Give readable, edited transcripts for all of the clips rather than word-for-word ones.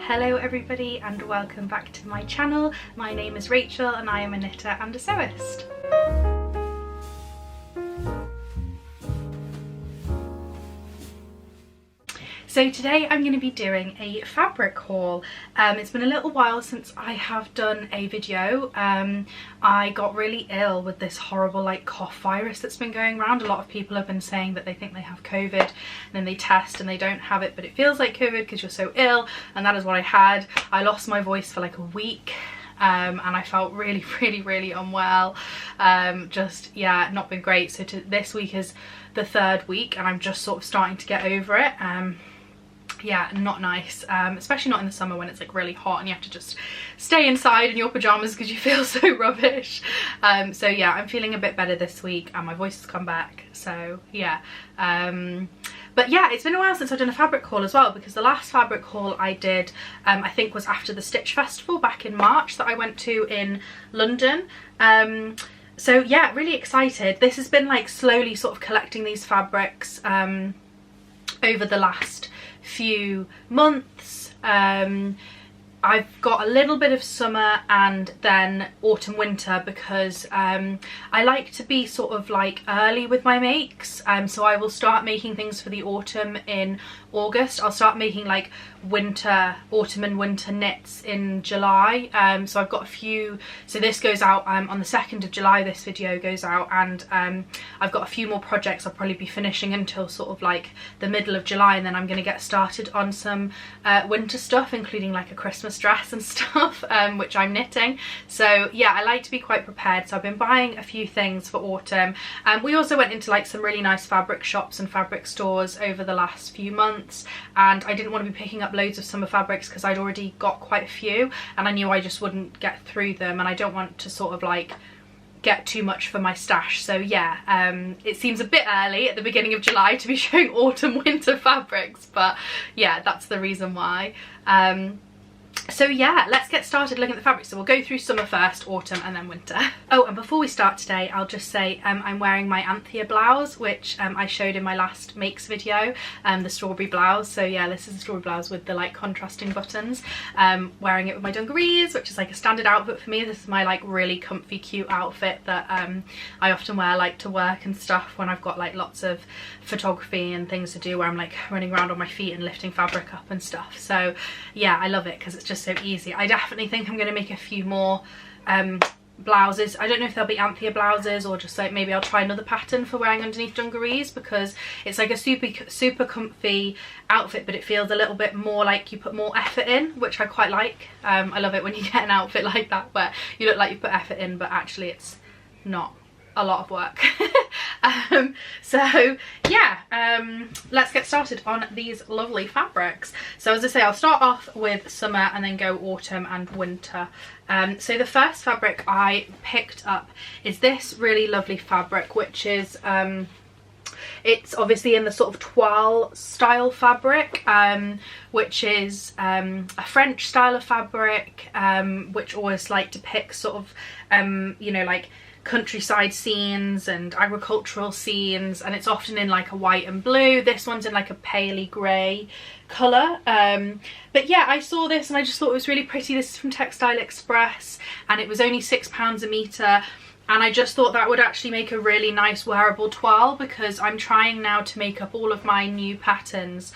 Hello everybody and welcome back to my channel. My name is Rachel and I am a knitter and a sewist. So today I'm going to be doing a fabric haul. It's been a little while since I have done a video. I got really ill with this horrible like cough virus that's been going around. A lot of people have been saying that they think they have COVID and then they test and they don't have it, but it feels like COVID because you're so ill, and that is what I had. I lost my voice for like a week. And I felt really unwell. Yeah, not been great. So this week is the third week and I'm just sort of starting to get over it. Yeah, not nice, especially not in the summer when it's like really hot and you have to just stay inside in your pajamas because you feel so rubbish. So yeah, I'm feeling a bit better this week and my voice has come back, so yeah. But yeah, it's been a while since I've done a fabric haul as well, because the last fabric haul I did I think was after the Stitch Festival back in March that I went to in London. So yeah, really excited. This has been like slowly sort of collecting these fabrics over the last few months. I've got a little bit of summer and then autumn winter because I like to be sort of like early with my makes, so I will start making things for the autumn in August. I'll start making like autumn and winter knits in July. So I've got a few, so this goes out on the 2nd of July, this video goes out, and I've got a few more projects I'll probably be finishing until sort of like the middle of July, and then I'm going to get started on some winter stuff, including like a Christmas dress and stuff, which I'm knitting. So yeah, I like to be quite prepared, so I've been buying a few things for autumn. We also went into like some really nice fabric shops and fabric stores over the last few months, and I didn't want to be picking up loads of summer fabrics because I'd already got quite a few and I knew I just wouldn't get through them, and I don't want to sort of like get too much for my stash. So yeah, it seems a bit early at the beginning of July to be showing autumn winter fabrics, but yeah, that's the reason why. So yeah, let's get started looking at the fabrics. So we'll go through summer first, autumn and then winter. Oh, and before we start today, I'll just say I'm wearing my Anthea blouse, which I showed in my last makes video, the strawberry blouse. So yeah, this is a strawberry blouse with the like contrasting buttons. Wearing it with my dungarees, which is like a standard outfit for me. This is my like really comfy, cute outfit that I often wear like to work and stuff when I've got like lots of photography and things to do where I'm like running around on my feet and lifting fabric up and stuff. So yeah, I love it because it's just so easy. I definitely think I'm going to make a few more blouses. I don't know if they'll be Anthea blouses or just like maybe I'll try another pattern for wearing underneath dungarees, because it's like a super comfy outfit, but it feels a little bit more like you put more effort in, which I quite like. I love it when you get an outfit like that where you look like you put effort in but actually it's not a lot of work. So yeah, let's get started on these lovely fabrics. So as I say, I'll start off with summer and then go autumn and winter. So the first fabric I picked up is this really lovely fabric, which is it's obviously in the sort of toile style fabric, which is a French style of fabric, which always like depicts sort of you know, like countryside scenes and agricultural scenes, and it's often in like a white and blue. This one's in like a paley grey colour, but yeah, I saw this and I just thought it was really pretty. This is from Textile Express and it was only £6 a metre, and I just thought that would actually make a really nice wearable toile, because I'm trying now to make up all of my new patterns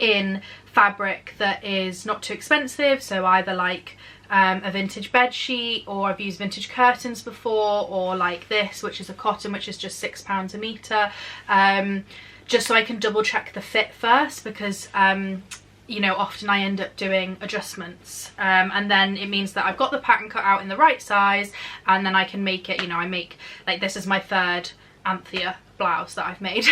in fabric that is not too expensive, so either like a vintage bed sheet, or I've used vintage curtains before, or like this, which is a cotton, which is just £6 a metre, just so I can double check the fit first, because you know, often I end up doing adjustments, and then it means that I've got the pattern cut out in the right size, and then I can make it, you know, I make like, this is my third Anthea blouse that I've made.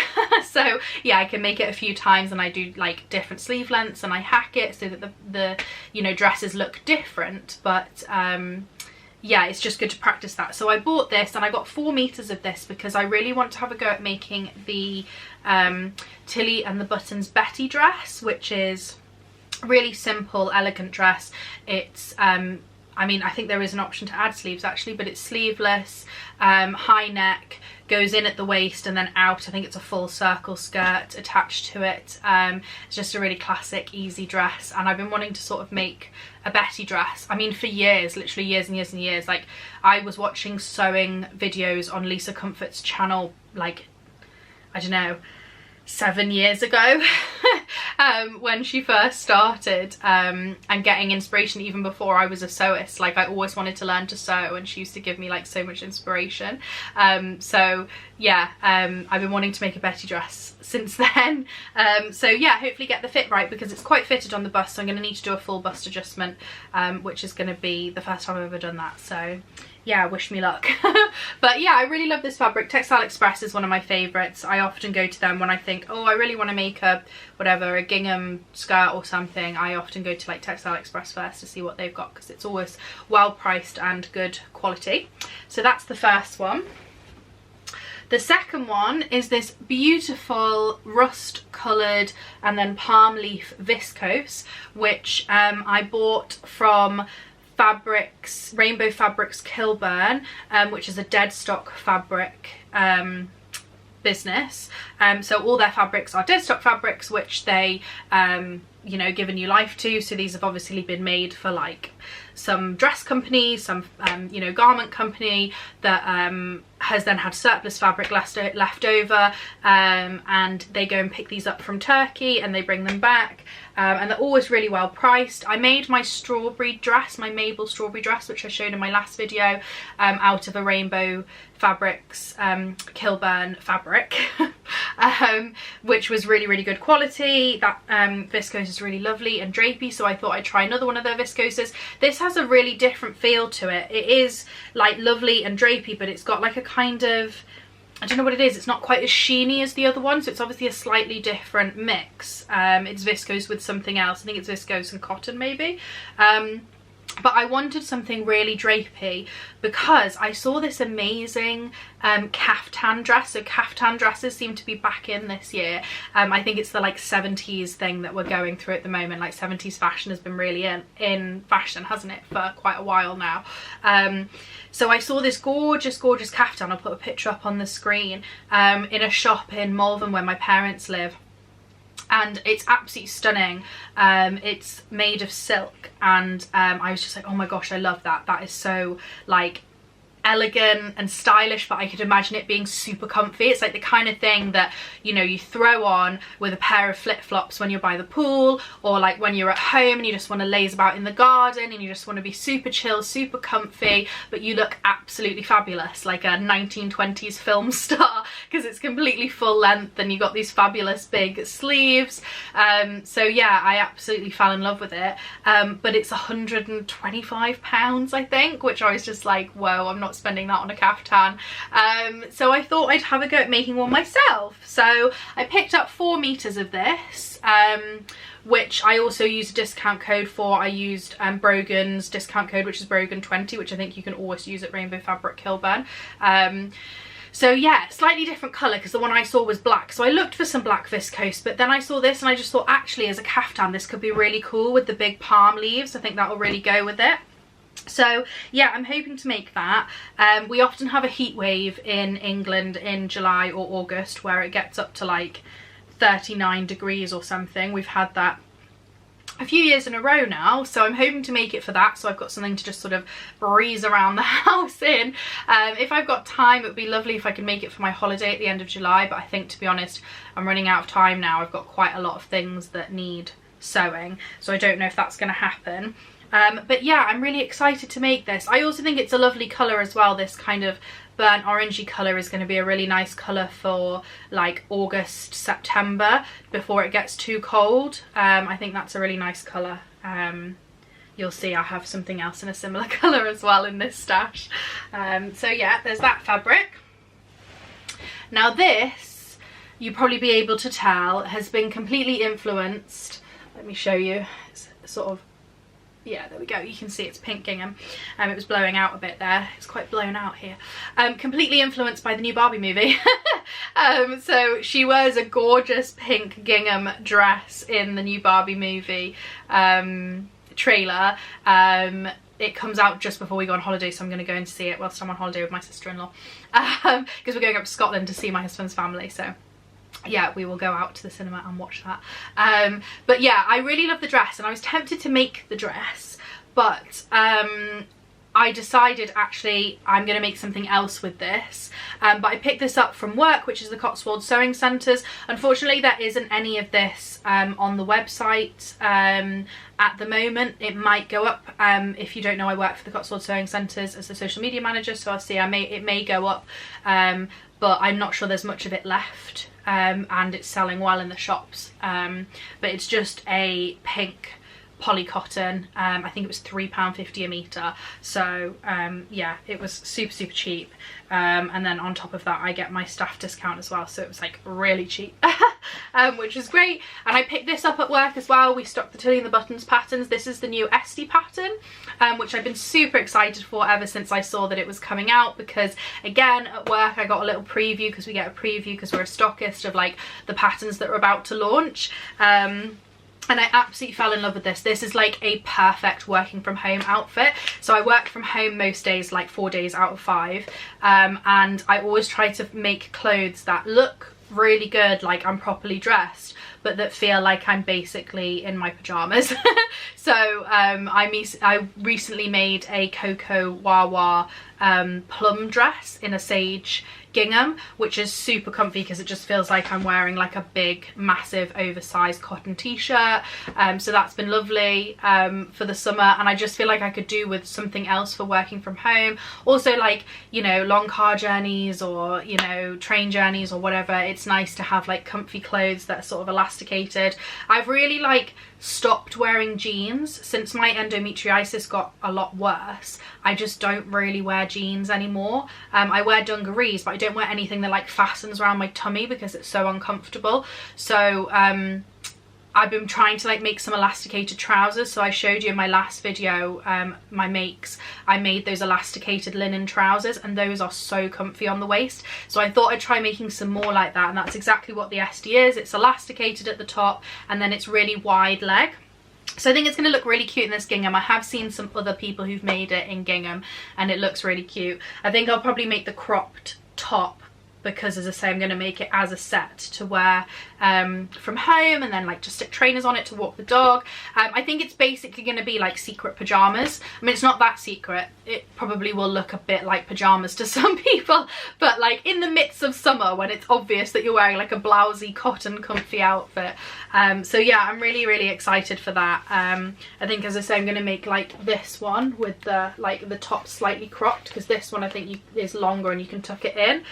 So yeah, I can make it a few times and I do like different sleeve lengths and I hack it so that the you know, dresses look different, but yeah, it's just good to practice that. So I bought this and I got 4 meters of this because I really want to have a go at making the Tilly and the Buttons Betty dress, which is really simple, elegant dress. It's I mean, I think there is an option to add sleeves actually, but it's sleeveless, high neck, goes in at the waist and then out. I think it's a full circle skirt attached to it. It's just a really classic, easy dress, and I've been wanting to sort of make a Betty dress, I mean, for years, literally years and years and years. Like, I was watching sewing videos on Lisa Comfort's channel, like, I don't know, 7 years ago when she first started, and getting inspiration even before I was a sewist. Like, I always wanted to learn to sew, and she used to give me like so much inspiration. So yeah, I've been wanting to make a Betty dress since then. So yeah, hopefully get the fit right, because it's quite fitted on the bust, so I'm going to need to do a full bust adjustment, which is going to be the first time I've ever done that. So yeah, wish me luck. But yeah, I really love this fabric. Textile Express is one of my favourites. I often go to them when I think, oh, I really want to make a whatever, a gingham skirt or something. I often go to like Textile Express first to see what they've got, because it's always well priced and good quality. So that's the first one. The second one is this beautiful rust coloured and then palm leaf viscose, which I bought from Rainbow Fabrics Kilburn, which is a dead stock fabric business. So all their fabrics are dead stock fabrics, which they you know, give a new life to. So these have obviously been made for like some dress company, some you know, garment company that has then had surplus fabric left over, and they go and pick these up from Turkey and they bring them back, and they're always really well priced. I made my strawberry dress, my Mabel strawberry dress, which I showed in my last video, out of a Rainbow Fabrics Kilburn fabric, which was really good quality. That viscose is really lovely and drapey, so I thought I'd try another one of their viscoses. This has a really different feel to it. It is like lovely and drapey, but it's got like a kind of, I don't know what it is, it's not quite as sheeny as the other one, so it's obviously a slightly different mix. It's viscose with something else. I think it's viscose and cotton maybe. But I wanted something really drapey because I saw this amazing caftan dress. So caftan dresses seem to be back in this year. I think it's the like 70s thing that we're going through at the moment. Like 70s fashion has been really in fashion, hasn't it, for quite a while now. So I saw this gorgeous caftan, I'll put a picture up on the screen, in a shop in Malvern where my parents live. And it's absolutely stunning. It's made of silk, and I was just like, oh my gosh, I love that. That is so like elegant and stylish, but I could imagine it being super comfy. It's like the kind of thing that, you know, you throw on with a pair of flip-flops when you're by the pool, or like when you're at home and you just want to laze about in the garden and you just want to be super chill, super comfy, but you look absolutely fabulous, like a 1920s film star, because it's completely full length and you've got these fabulous big sleeves. So yeah, I absolutely fell in love with it. But it's £125, I think, which I was just like, whoa, I'm not spending that on a caftan. So I thought I'd have a go at making one myself. So I picked up 4 meters of this, which I also used a discount code for. I used Brogan's discount code, which is Brogan20, which I think you can always use at Rainbow Fabric Kilburn. So yeah, slightly different colour because the one I saw was black. So I looked for some black viscose, but then I saw this and I just thought, actually, as a caftan, this could be really cool with the big palm leaves. I think that will really go with it. So yeah, I'm hoping to make that. We often have a heat wave in England in July or August where it gets up to like 39 degrees or something. We've had that a few years in a row now, so I'm hoping to make it for that, so I've got something to just sort of breeze around the house in. If I've got time, it would be lovely if I could make it for my holiday at the end of July, but I think, to be honest, I'm running out of time now. I've got quite a lot of things that need sewing, so I don't know if that's going to happen. But yeah, I'm really excited to make this. I also think it's a lovely colour as well. This kind of burnt orangey colour is going to be a really nice colour for like August, September, before it gets too cold. I think that's a really nice colour. You'll see I have something else in a similar colour as well in this stash. So yeah, there's that fabric. Now this, you'll probably be able to tell, has been completely influenced. Let me show you. It's sort of, yeah, there we go, you can see it's pink gingham. It was blowing out a bit there, it's quite blown out here. Completely influenced by the new Barbie movie. So she wears a gorgeous pink gingham dress in the new Barbie movie trailer. it comes out just before we go on holiday, so I'm going to go and see it whilst I'm on holiday with my sister-in-law, because we're going up to Scotland to see my husband's family. So yeah, we will go out to the cinema and watch that. But yeah, I really love the dress, and I was tempted to make the dress, but I decided actually I'm going to make something else with this. But I picked this up from work, which is the Cotswold Sewing Centres. Unfortunately, there isn't any of this on the website at the moment. It might go up. If you don't know, I work for the Cotswold Sewing Centres as the social media manager, so I'll see. It may go up, but I'm not sure there's much of it left, and it's selling well in the shops. But it's just a pink poly cotton. I think it was £3.50 a metre, so yeah, it was super cheap, and then on top of that I get my staff discount as well, so it was like really cheap, which is great. And I picked this up at work as well. We stocked the Tilly and the Buttons patterns. This is the new Esty pattern, which I've been super excited for ever since I saw that it was coming out, because again at work I got a little preview, because we get a preview because we're a stockist of like the patterns that are about to launch. And I absolutely fell in love with this. This is like a perfect working from home outfit. So I work from home most days, like 4 days out of 5. And I always try to make clothes that look really good, like I'm properly dressed, but that feel like I'm basically in my pajamas. So I recently made a Coco Wawa plum dress in a sage gingham, which is super comfy because it just feels like I'm wearing like a big massive oversized cotton t-shirt. So that's been lovely for the summer, and I just feel like I could do with something else for working from home. Also, like, you know, long car journeys or, you know, train journeys or whatever, it's nice to have like comfy clothes that are sort of elasticated. I've really like stopped wearing jeans since my endometriosis got a lot worse. I just don't really wear jeans anymore. I wear dungarees, but I don't wear anything that like fastens around my tummy because it's so uncomfortable. So I've been trying to like make some elasticated trousers. So I showed you in my last video my makes. I made those elasticated linen trousers, and those are so comfy on the waist. So I thought I'd try making some more like that, and that's exactly what the Esty is. It's elasticated at the top, and then it's really wide leg. So I think it's going to look really cute in this gingham. I have seen some other people who've made it in gingham, and it looks really cute. I think I'll probably make the cropped top, because as I say, I'm going to make it as a set to wear from home, and then like just stick trainers on it to walk the dog. I think it's basically going to be like secret pajamas. I mean, it's not that secret. It probably will look a bit like pajamas to some people, but like in the midst of summer when it's obvious that you're wearing like a blousy cotton comfy outfit. So yeah, I'm really excited for that. I think, as I say, I'm going to make like this one with the like the top slightly cropped, because this one I think is longer and you can tuck it in.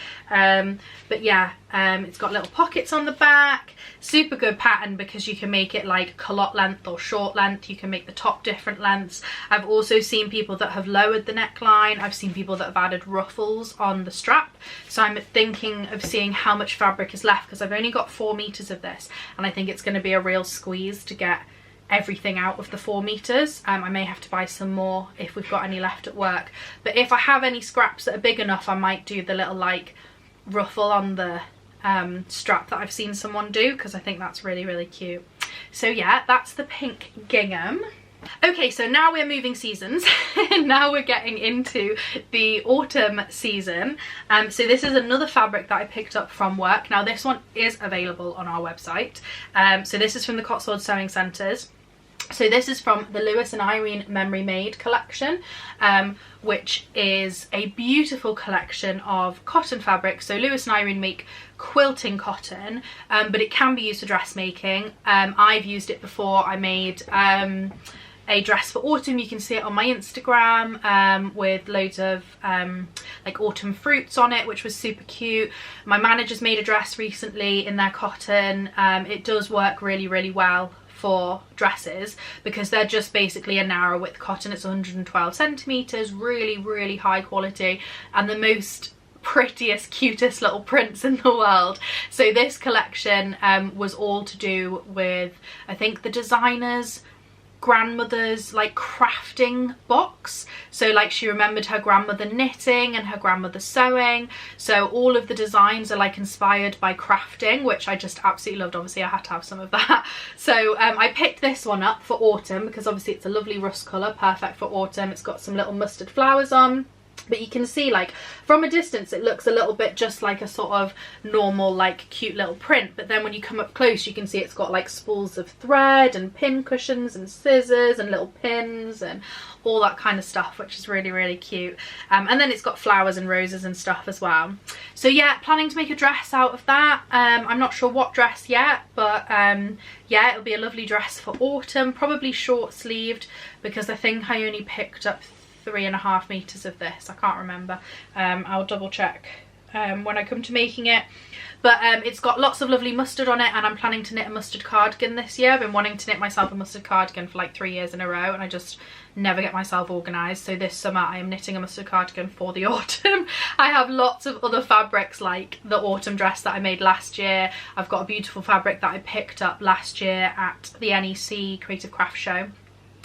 But yeah, it's got little pockets on the back. Super good pattern because you can make it like culotte length or short length. You can make the top different lengths. I've also seen people that have lowered the neckline. I've seen people that have added ruffles on the strap. So I'm thinking of seeing how much fabric is left, because I've only got 4 meters of this, and I think it's going to be a real squeeze to get everything out of the 4 meters. I may have to buy some more if we've got any left at work, but if I have any scraps that are big enough, I might do the little like ruffle on the strap that I've seen someone do, because I think that's really cute. So yeah, that's the pink gingham. Okay, so now we're moving seasons. Now we're getting into the autumn season. So this is another fabric that I picked up from work. Now this one is available on our website. So this is from the Cotswold Sewing Centres. So this is from the Lewis and Irene Memory Made collection, which is a beautiful collection of cotton fabric. So Lewis and Irene make quilting cotton, but it can be used for dressmaking. I've used it before. I made a dress for autumn. You can see it on my Instagram with loads of like autumn fruits on it, which was super cute. My manager's made a dress recently in their cotton. It does work really well for dresses, because they're just basically a narrow width cotton. It's 112 centimeters, really high quality, and the most prettiest, cutest little prints in the world. So this collection was all to do with, I think, the designer's grandmother's like crafting box. So like she remembered her grandmother knitting and her grandmother sewing, so all of the designs are like inspired by crafting, which I just absolutely loved. Obviously I had to have some of that. So I picked this one up for autumn because obviously it's a lovely rust colour, perfect for autumn. It's got some little mustard flowers on. But you can see, like, from a distance it looks a little bit just like a sort of normal, like, cute little print, but then when you come up close you can see it's got like spools of thread and pin cushions and scissors and little pins and all that kind of stuff, which is really, really cute. And then it's got flowers and roses and stuff as well. So yeah, planning to make a dress out of that. I'm not sure what dress yet, but yeah, it'll be a lovely dress for autumn, probably short sleeved, because I think I only picked up 3.5 meters of this. I can't remember. I'll double check when I come to making it. But it's got lots of lovely mustard on it, and I'm planning to knit a mustard cardigan this year. I've been wanting to knit myself a mustard cardigan for like 3 years in a row, and I just never get myself organised. So this summer I am knitting a mustard cardigan for the autumn. I have lots of other fabrics, like the autumn dress that I made last year. I've got a beautiful fabric that I picked up last year at the NEC Creative Craft Show,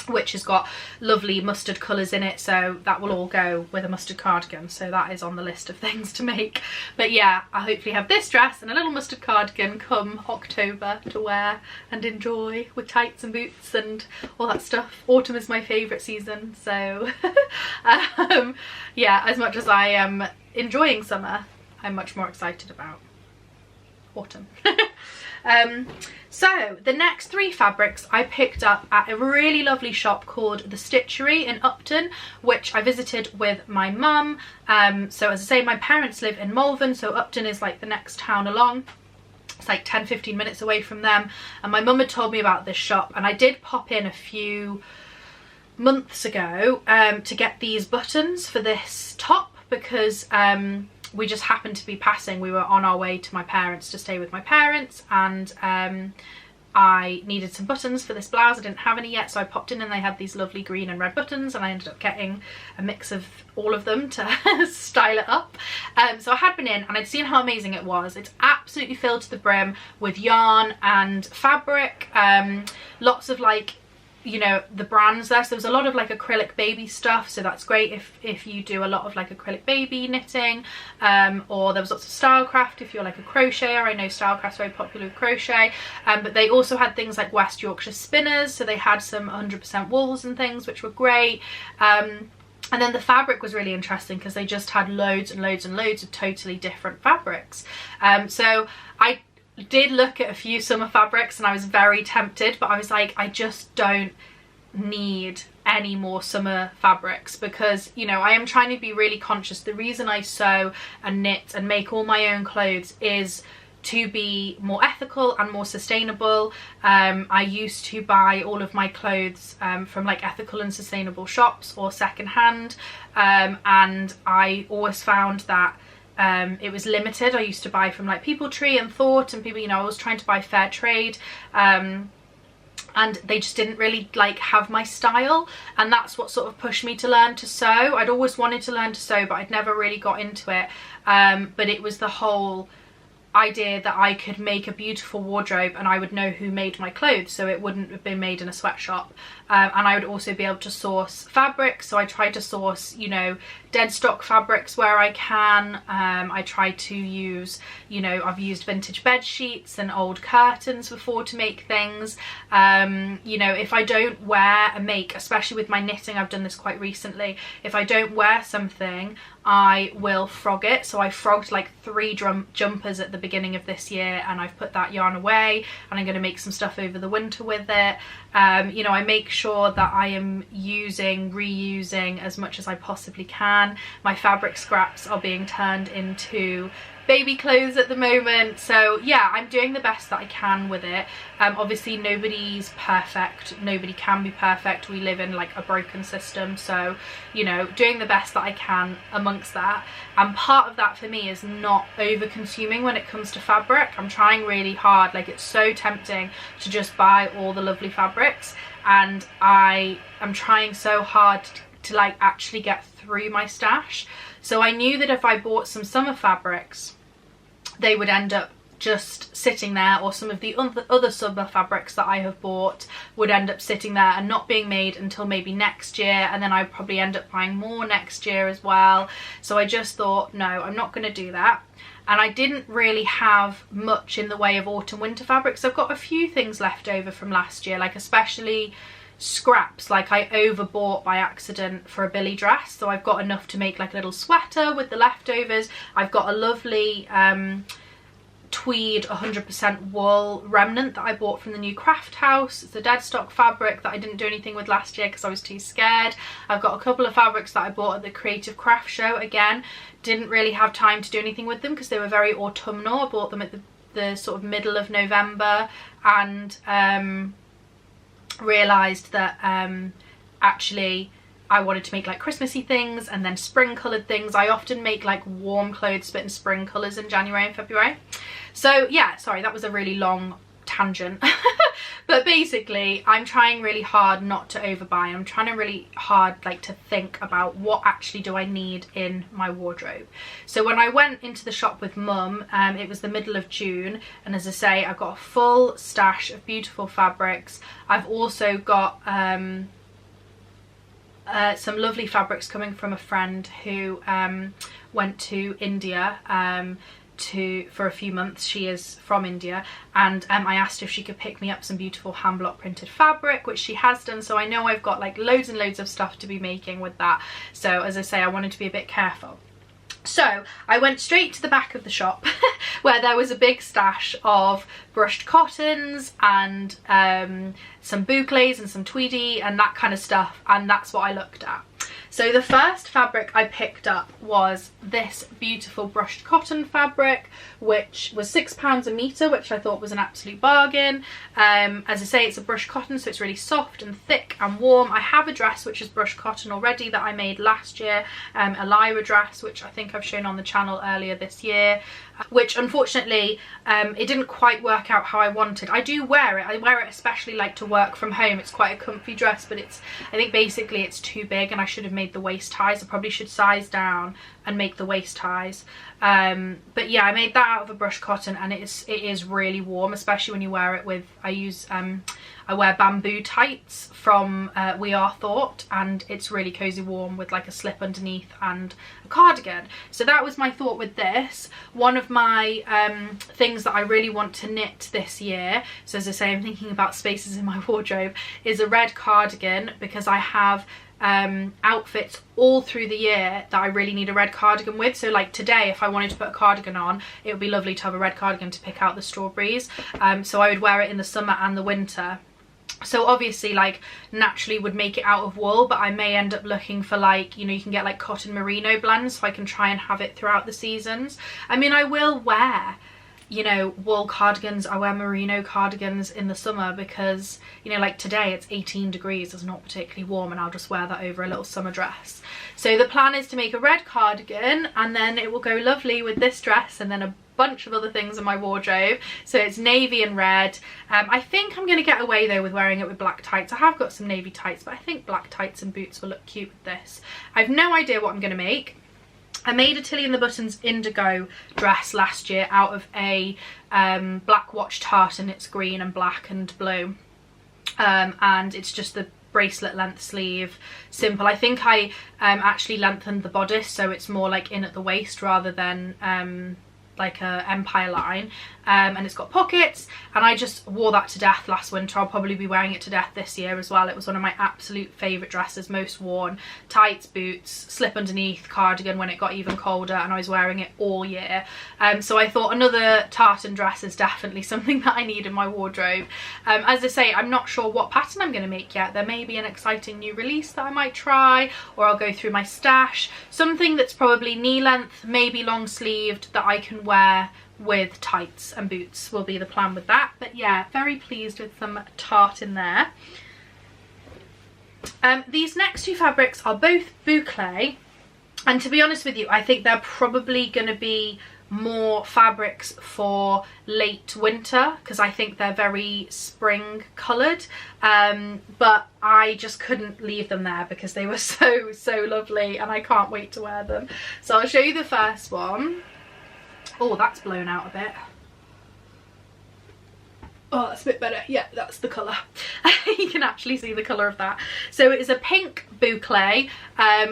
which has got lovely mustard colours in it, so that will all go with a mustard cardigan. So that is on the list of things to make. But yeah, I hopefully have this dress and a little mustard cardigan come October to wear and enjoy with tights and boots and all that stuff. Autumn is my favourite season, so yeah, as much as I am enjoying summer, I'm much more excited about autumn. So the next 3 fabrics I picked up at a really lovely shop called The Stitchery in Upton, which I visited with my mum. So as I say, my parents live in Malvern, so Upton is like the next town along. It's like 10-15 minutes away from them, and my mum had told me about this shop, and I did pop in a few months ago to get these buttons for this top, because we just happened to be passing. We were on our way to my parents to stay with my parents, and I needed some buttons for this blouse. I didn't have any yet, so I popped in and they had these lovely green and red buttons, and I ended up getting a mix of all of them to style it up. So I had been in and I'd seen how amazing it was. It's absolutely filled to the brim with yarn and fabric, lots of like, you know, the brands there. So there was a lot of like acrylic baby stuff, so that's great if you do a lot of like acrylic baby knitting, or there was lots of Stylecraft if you're like a crocheter. I know Stylecraft's very popular with crochet, but they also had things like West Yorkshire spinners, so they had some 100% wools and things, which were great. And then the fabric was really interesting because they just had loads and loads and loads of totally different fabrics. So I did look at a few summer fabrics and I was very tempted, but I was like, I just don't need any more summer fabrics, because, you know, I am trying to be really conscious. The reason I sew and knit and make all my own clothes is to be more ethical and more sustainable. I used to buy all of my clothes from like ethical and sustainable shops or secondhand, and I always found that it was limited. I used to buy from like People Tree and Thought and people, you know, I was trying to buy fair trade, and they just didn't really like have my style, and that's what sort of pushed me to learn to sew. I'd always wanted to learn to sew, but I'd never really got into it. But it was the whole idea that I could make a beautiful wardrobe and I would know who made my clothes, so it wouldn't have been made in a sweatshop, and I would also be able to source fabric. So I try to source, you know, dead stock fabrics where I can. I try to use, you know, I've used vintage bed sheets and old curtains before to make things. You know, if I don't wear a make, especially with my knitting, I've done this quite recently, if I don't wear something, I will frog it. So I frogged like 3 jumpers at the beginning of this year, and I've put that yarn away, and I'm going to make some stuff over the winter with it. You know, I make sure that I am reusing as much as I possibly can. My fabric scraps are being turned into baby clothes at the moment, so yeah, I'm doing the best that I can with it. Obviously nobody's perfect, nobody can be perfect, we live in like a broken system, so, you know, doing the best that I can amongst that. And part of that for me is not over consuming when it comes to fabric. I'm trying really hard, like it's so tempting to just buy all the lovely fabrics, and I am trying so hard to like actually get through my stash. So I knew that if I bought some summer fabrics, they would end up just sitting there, or some of the other summer fabrics that I have bought would end up sitting there and not being made until maybe next year, and then I'd probably end up buying more next year as well. So I just thought, no, I'm not going to do that. And I didn't really have much in the way of autumn winter fabrics. I've got a few things left over from last year, like especially scraps. Like I overbought by accident for a Billy dress, so I've got enough to make like a little sweater with the leftovers. I've got a lovely tweed 100% wool remnant that I bought from the new craft house. It's a dead stock fabric that I didn't do anything with last year because I was too scared. I've got a couple of fabrics that I bought at the Creative Craft Show. Again, didn't really have time to do anything with them because they were very autumnal. I bought them at the sort of middle of November, and realised that actually I wanted to make like Christmassy things and then spring coloured things. I often make like warm clothes but in spring colours in January and February. So yeah, sorry, that was a really long tangent. But basically I'm trying really hard not to overbuy. I'm trying to really hard like to think about what actually do I need in my wardrobe. So when I went into the shop with Mum, it was the middle of June, and as I say, I've got a full stash of beautiful fabrics. I've also got some lovely fabrics coming from a friend who went to India for a few months. She is from India, and I asked if she could pick me up some beautiful hand block printed fabric, which she has done. So I know I've got like loads and loads of stuff to be making with that. So as I say, I wanted to be a bit careful. So I went straight to the back of the shop where there was a big stash of brushed cottons and some bouclés and some tweedy and that kind of stuff, and that's what I looked at. So the first fabric I picked up was this beautiful brushed cotton fabric, which was £6 a metre, which I thought was an absolute bargain. As I say, it's a brushed cotton, so it's really soft and thick and warm. I have a dress which is brushed cotton already that I made last year, a Lyra dress, which I think I've shown on the channel earlier this year, which unfortunately it didn't quite work out how I wanted. I do wear it. I wear it especially like to work from home. It's quite a comfy dress, but I think basically it's too big and I should have made the waist ties. I probably should size down and make the waist ties. But yeah, I made that out of a brushed cotton, and it is really warm, especially when you wear it with, I wear bamboo tights from We Are Thought, and it's really cozy warm with like a slip underneath and a cardigan. So that was my thought with this. One of my things that I really want to knit this year, so as I say, I'm thinking about spaces in my wardrobe, is a red cardigan, because I have outfits all through the year that I really need a red cardigan with. So like today, if I wanted to put a cardigan on, it would be lovely to have a red cardigan to pick out the strawberries. So I would wear it in the summer and the winter. So obviously like naturally would make it out of wool, but I may end up looking for like, you know, you can get like cotton merino blends, so I can try and have it throughout the seasons. I mean, I will wear, you know, wool cardigans. I wear merino cardigans in the summer because, you know, like today it's 18 degrees, it's not particularly warm, and I'll just wear that over a little summer dress. So the plan is to make a red cardigan, and then it will go lovely with this dress and then a bunch of other things in my wardrobe. So it's navy and red. I think I'm going to get away though with wearing it with black tights. I have got some navy tights, but I think black tights and boots will look cute with this. I have no idea what I'm going to make. I made a Tilly and the Buttons indigo dress last year out of a black watch tartan. It's green and black and blue, and it's just the bracelet length sleeve, simple. I think I actually lengthened the bodice so it's more like in at the waist rather than like a empire line, and it's got pockets, and I just wore that to death last winter. I'll probably be wearing it to death this year as well. It was one of my absolute favourite dresses, most worn. Tights, boots, slip underneath, cardigan when it got even colder, and I was wearing it all year. So I thought another tartan dress is definitely something that I need in my wardrobe. As I say, I'm not sure what pattern I'm going to make yet. There may be an exciting new release that I might try, or I'll go through my stash. Something that's probably knee length, maybe long sleeved, that I can wear with tights and boots will be the plan with that. But yeah, very pleased with some tartan there. These next two fabrics are both boucle, and to be honest with you, I think they're probably going to be more fabrics for late winter because I think they're very spring coloured, but I just couldn't leave them there because they were so lovely and I can't wait to wear them. So I'll show you the first one. Oh, that's blown out a bit. Oh, that's a bit better. Yeah, that's the colour. You can actually see the colour of that. So it is a pink boucle,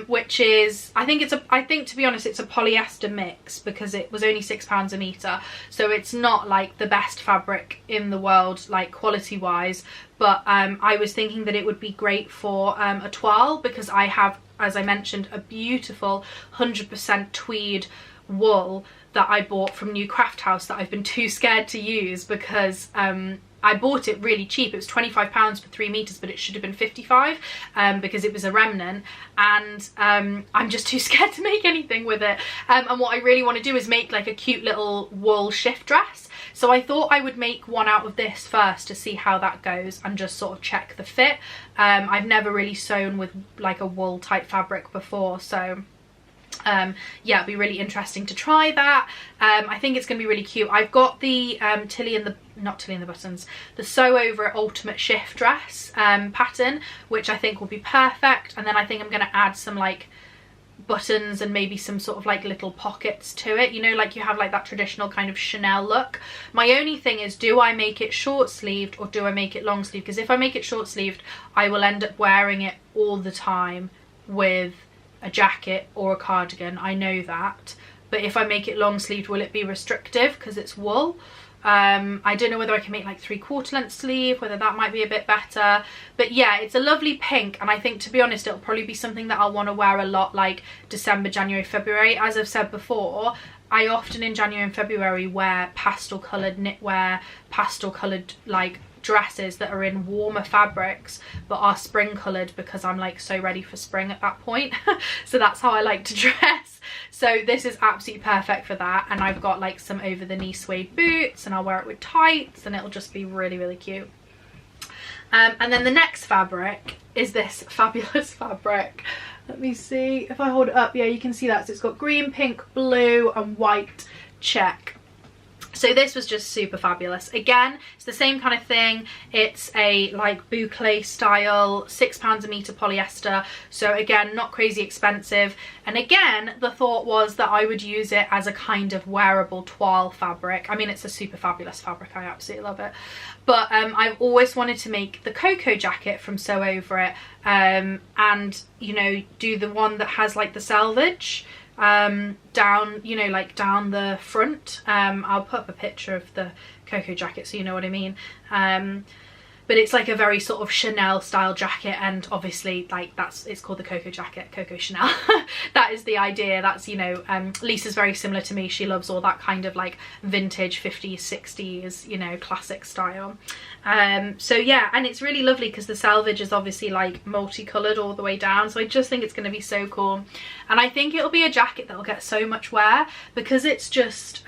which is, I think to be honest, it's a polyester mix, because it was only £6 a metre. So it's not like the best fabric in the world, like quality wise. But I was thinking that it would be great for a toile, because I have, as I mentioned, a beautiful 100% tweed wool that I bought from New Craft House that I've been too scared to use, because I bought it really cheap. It was £25 for 3 meters, but it should have been 55 because it was a remnant, and I'm just too scared to make anything with it. And what I really want to do is make like a cute little wool shift dress. So I thought I would make one out of this first to see how that goes and just sort of check the fit. I've never really sewn with like a wool type fabric before, so yeah, it'd be really interesting to try that. I think it's gonna be really cute. I've got the not Tilly and the Buttons, the Sew Over It Ultimate Shift Dress pattern, which I think will be perfect. And then I think I'm gonna add some like buttons and maybe some sort of like little pockets to it, you know, like you have like that traditional kind of Chanel look. My only thing is, do I make it short sleeved or do I make it long sleeved? Because if I make it short sleeved, I will end up wearing it all the time with a jacket or a cardigan, I know that. But if I make it long sleeved, will it be restrictive because it's wool? I don't know whether I can make like 3/4 length sleeve, whether that might be a bit better. But yeah, it's a lovely pink, and I think, to be honest, it'll probably be something that I'll want to wear a lot like December, January, February. As I've said before, I often in January and February wear pastel coloured knitwear, pastel coloured like dresses that are in warmer fabrics but are spring coloured, because I'm like so ready for spring at that point. So that's how I like to dress. So this is absolutely perfect for that, and I've got like some over the knee suede boots, and I'll wear it with tights, and it'll just be really, really cute. And then the next fabric is this fabulous fabric. Let me see if I hold it up. Yeah, you can see that. So it's got green, pink, blue and white check. So this was just super fabulous. Again, it's the same kind of thing. It's a like boucle style, £6 a metre polyester. So again, not crazy expensive. And again, the thought was that I would use it as a kind of wearable toile fabric. I mean, it's a super fabulous fabric. I absolutely love it. But I've always wanted to make the Cocoa jacket from Sew Over It, and, you know, do the one that has like the selvage down, you know, like down the front. I'll put up a picture of the Cocoa jacket so you know what I mean. But it's like a very sort of Chanel style jacket, and obviously like it's called the Cocoa jacket, Coco Chanel. That is the idea. That's, you know, Lisa's very similar to me. She loves all that kind of like vintage 50s 60s, you know, classic style. So yeah, and it's really lovely because the selvage is obviously like multicolored all the way down, so I just think it's going to be so cool. And I think it'll be a jacket that'll get so much wear because it's just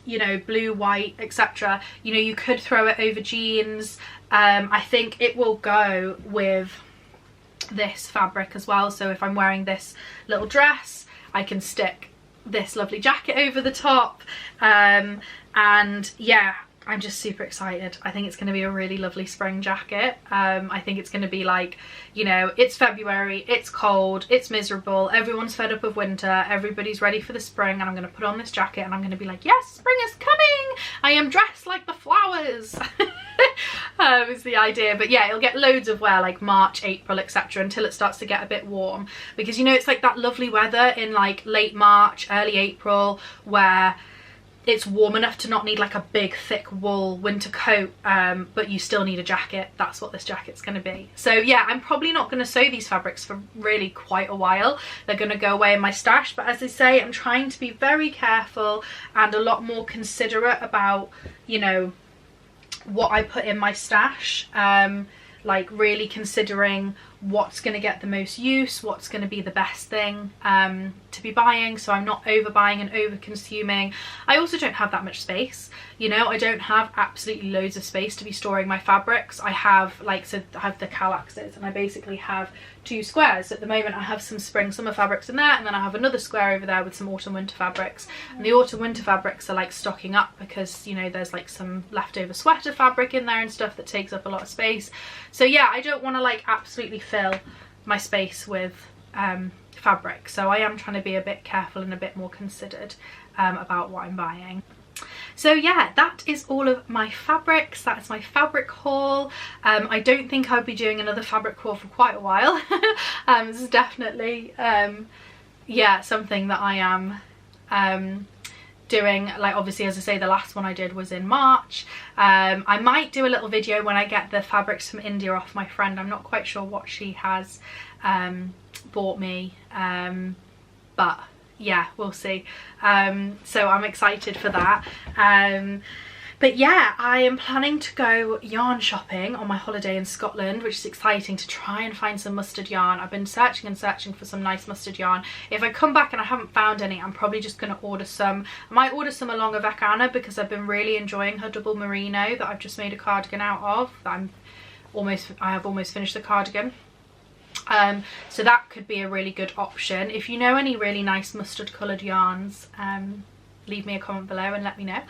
you know, blue, white, etc. You know, you could throw it over jeans. I think it will go with this fabric as well. So if I'm wearing this little dress, I can stick this lovely jacket over the top. And yeah, I'm just super excited. I think it's going to be a really lovely spring jacket. I think it's going to be like, you know, it's February, it's cold, it's miserable, everyone's fed up of winter, everybody's ready for the spring, and I'm going to put on this jacket and I'm going to be like, yes, spring is coming, I am dressed like the flowers. Is the idea. But yeah, it'll get loads of wear like March, April, etc. until it starts to get a bit warm, because, you know, it's like that lovely weather in like late March, early April, where it's warm enough to not need like a big thick wool winter coat, but you still need a jacket. That's what this jacket's going to be. So yeah, I'm probably not going to sew these fabrics for really quite a while. They're going to go away in my stash, but as I say, I'm trying to be very careful and a lot more considerate about, you know, what I put in my stash, like really considering what's going to get the most use, what's going to be the best thing to be buying, so I'm not overbuying and over consuming. I also don't have that much space, you know, I don't have absolutely loads of space to be storing my fabrics. I have like, so I have the Calaxes, and I basically have 2 squares. At the moment I have some spring summer fabrics in there, and then I have another square over there with some autumn winter fabrics, and the autumn winter fabrics are like stocking up because, you know, there's like some leftover sweater fabric in there and stuff that takes up a lot of space. So yeah, I don't want to like absolutely fill my space with fabric, so I am trying to be a bit careful and a bit more considered about what I'm buying. So yeah, that is all of my fabrics. That is my fabric haul. I don't think I'll be doing another fabric haul for quite a while. This is definitely yeah, something that I am doing. Like, obviously, as I say, the last one I did was in March. I might do a little video when I get the fabrics from India off my friend. I'm not quite sure what she has bought me, but yeah, we'll see. So I'm excited for that. But yeah, I am planning to go yarn shopping on my holiday in Scotland, which is exciting, to try and find some mustard yarn. I've been searching and searching for some nice mustard yarn. If I come back and I haven't found any, I'm probably just going to order some. I might order some along of Anna, because I've been really enjoying her double merino that I've just made a cardigan out of. I have almost finished the cardigan. So that could be a really good option. If you know any really nice mustard coloured yarns, leave me a comment below and let me know.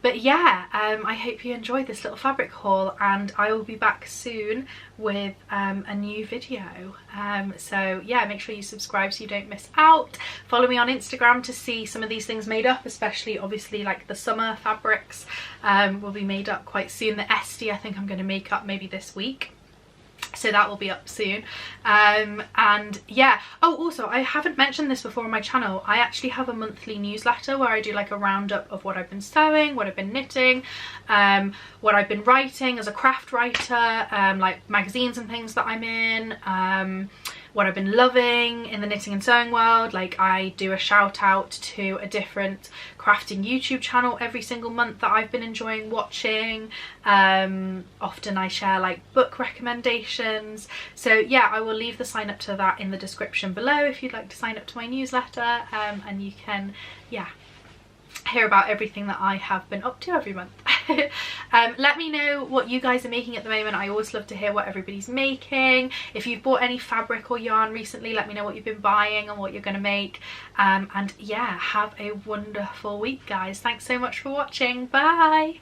But yeah, I hope you enjoyed this little fabric haul, and I will be back soon with a new video. So yeah, make sure you subscribe so you don't miss out. Follow me on Instagram to see some of these things made up, especially obviously like the summer fabrics will be made up quite soon. The Esty I think I'm going to make up maybe this week, so that will be up soon. And yeah, oh, also, I haven't mentioned this before on my channel, I actually have a monthly newsletter where I do like a roundup of what I've been sewing, what I've been knitting, what I've been writing as a craft writer, like magazines and things that I'm in, what I've been loving in the knitting and sewing world. Like, I do a shout out to a different crafting YouTube channel every single month that I've been enjoying watching. Often I share like book recommendations. So yeah, I will leave the sign up to that in the description below if you'd like to sign up to my newsletter, and you can, yeah, hear about everything that I have been up to every month. Let me know what you guys are making at the moment. I always love to hear what everybody's making. If you've bought any fabric or yarn recently, let me know what you've been buying and what you're going to make. And yeah, have a wonderful week, guys. Thanks so much for watching. Bye.